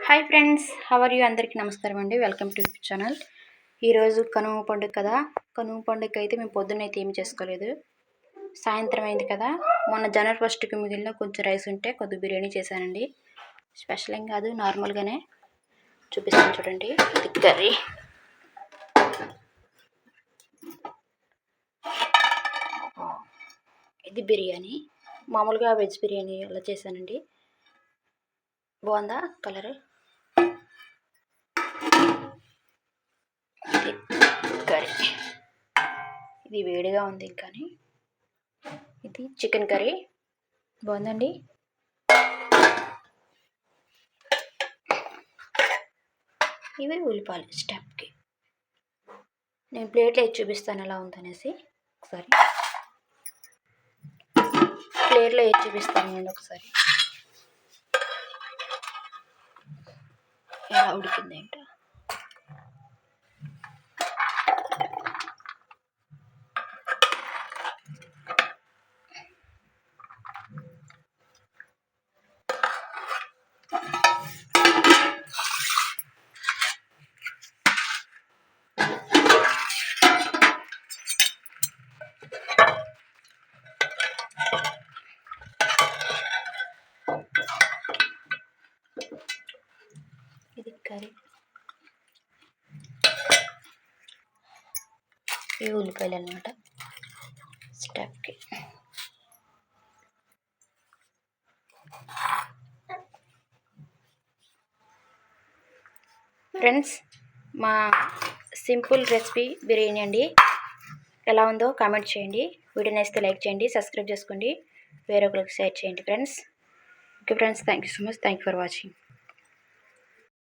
Hi friends, how are you? అందరికీ నమస్కారం అండి. Welcome to YouTube channel. ఈరోజు కనుమ పండుగ కదా. కనుమ పండుగ అయితే మేము పొద్దున్నైతే ఏమి చేసుకోలేదు. సాయంత్రం అయింది కదా. మొన్న జనవరి ఫస్ట్కి మిగిలిన కొంచెం రైస్ ఉంటే కొద్దిగా బిర్యానీ చేశానండి. స్పెషల్ ఏం కాదు, నార్మల్గానే చూపిస్తాను చూడండి. ఇది కర్రీ, ఇది బిర్యానీ. మామూలుగా వెజ్ బిర్యానీ అలా చేశానండి. బాగుందా కలర్? ఇది కర్రీ, ఇది వేడిగా ఉంది కానీ. ఇది చికెన్ కర్రీ, బాగుందండి. ఇవి ఉల్లిపాయలు స్టెప్కి. నేను ప్లేట్లో వేసి చూపిస్తాను ఎలా ఉందనేసి. ఒకసారి ప్లేట్లో వేసి చూపిస్తాను అండి. ఒకసారి ఎలా ఉడికింది ఏంటో. ఇది కర్రీ, ఇవి ఉల్లిపాయలు అన్నమాట స్టెప్కి. ఫ్రెండ్స్, మా సింపుల్ రెసిపీ బిర్యానీ అండి. ఎలా ఉందో కామెంట్ చేయండి. వీడియో నచ్చితే లైక్ చేయండి, సబ్స్క్రైబ్ చేసుకోండి, వేరొకరికి షేర్ చేయండి friends. Okay friends, thank you so much. Thank you for watching.